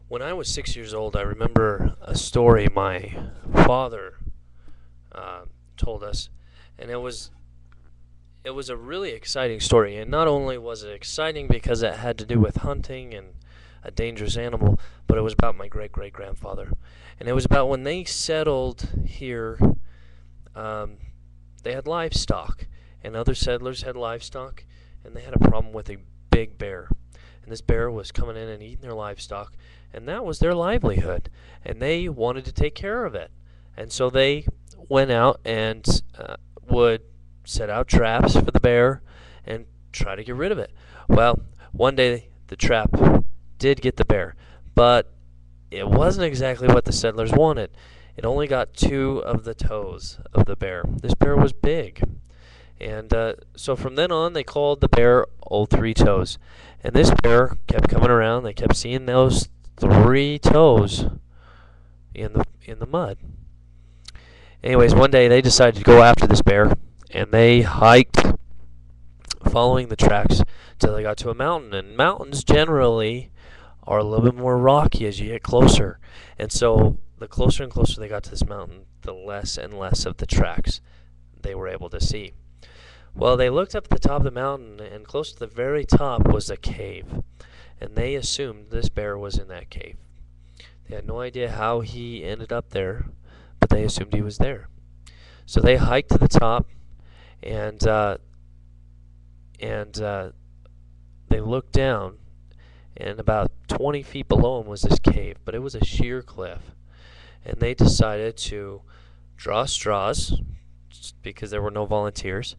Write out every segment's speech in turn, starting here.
When I was 6 years old, I remember a story my father uh, told us, and it was a really exciting story. And not only was it exciting because it had to do with hunting and a dangerous animal, but it was about my great great grandfather, and it was about when they settled here. Um, they had livestock, and other settlers had livestock, and they had a problem with a big bear. And this bear was coming in and eating their livestock, and that was their livelihood, and they wanted to take care of it. And so they went out and would set out traps for the bear and try to get rid of it. Well, one day the trap did get the bear, but it wasn't exactly what the settlers wanted. It only got two of the toes of the bear. This bear was big. And so from then on, they called the bear Old Three Toes. And this bear kept coming around. They kept seeing those three toes in the mud. Anyways, one day they decided to go after this bear, and they hiked, following the tracks, till they got to a mountain. And mountains generally are a little bit more rocky as you get closer. And so the closer and closer they got to this mountain, the less and less of the tracks they were able to see. Well, they looked up at the top of the mountain, and close to the very top was a cave. And they assumed this bear was in that cave. They had no idea how he ended up there, but they assumed he was there. So they hiked to the top, and they looked down, and about 20 feet below them was this cave, but it was a sheer cliff. And they decided to draw straws, because there were no volunteers,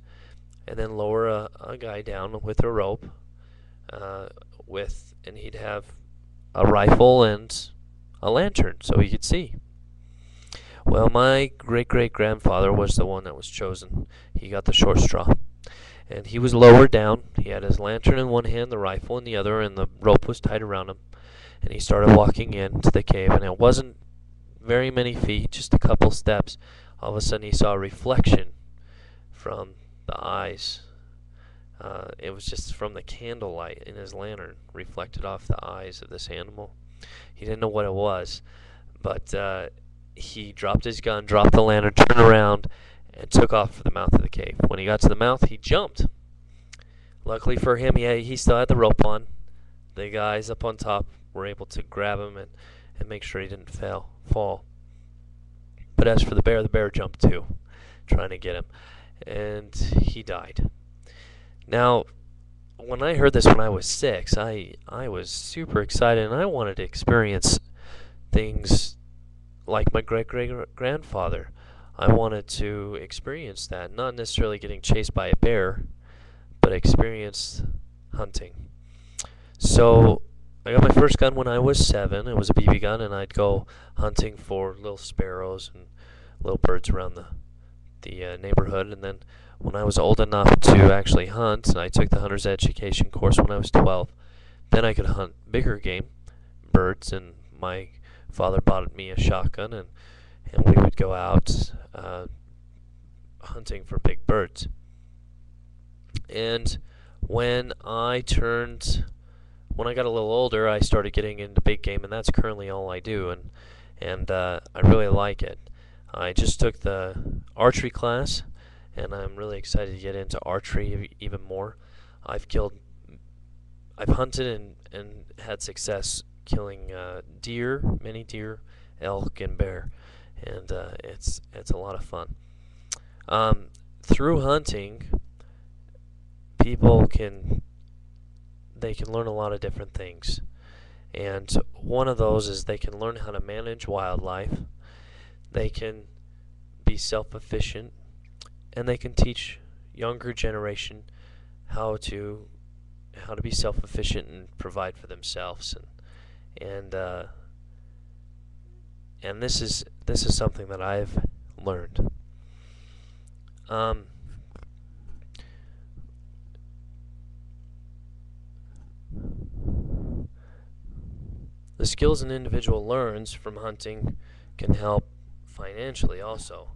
and then lower a guy down with a rope, and he'd have a rifle and a lantern so he could see. Well, my great great grandfather was the one that was chosen. He got the short straw. And he was lowered down. He had his lantern in one hand, the rifle in the other, and the rope was tied around him. And he started walking into the cave, and it wasn't very many feet, just a couple steps. All of a sudden, he saw a reflection from the eyes. It was just from the candlelight in his lantern, reflected off the eyes of this animal. He didn't know what it was, but he dropped his gun, dropped the lantern, turned around, and took off for the mouth of the cave. When he got to the mouth, he jumped. Luckily for him, he still had the rope on. The guys up on top were able to grab him and make sure he didn't fall. But as for the bear jumped too, trying to get him, and he died. Now, when I heard this when I was 6, I was super excited, and I wanted to experience things like my great-great-grandfather. I wanted to experience that, not necessarily getting chased by a bear, but experience hunting. So I got my first gun when I was 7. It was a BB gun, and I'd go hunting for little sparrows and little birds around the neighborhood. And then when I was old enough to actually hunt, and I took the hunter's education course when I was 12, then I could hunt bigger game, birds, and my father bought me a shotgun, and we would go out hunting for big birds. And when I got a little older, I started getting into big game, and that's currently all I do, and I really like it. I just took the archery class, and I'm really excited to get into archery even more. I've hunted and had success killing deer, many deer, elk, and bear, and it's a lot of fun. Through hunting, people can learn a lot of different things, and one of those is they can learn how to manage wildlife. They can be self-efficient, and they can teach younger generation how to be self-efficient and provide for themselves, and this is something that I've learned. The skills an individual learns from hunting can help financially also.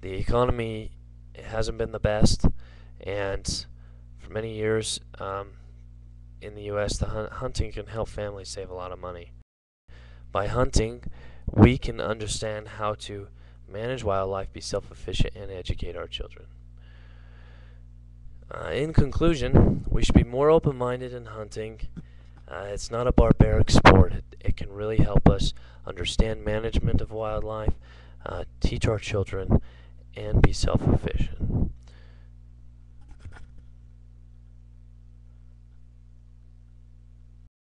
The economy hasn't been the best, and for many years in the U.S., the hunting can help families save a lot of money. By hunting, we can understand how to manage wildlife, be self-efficient, and educate our children. In conclusion, we should be more open-minded in hunting. It's not a barbaric sport. It can really help us understand management of wildlife, teach our children, and be self-efficient.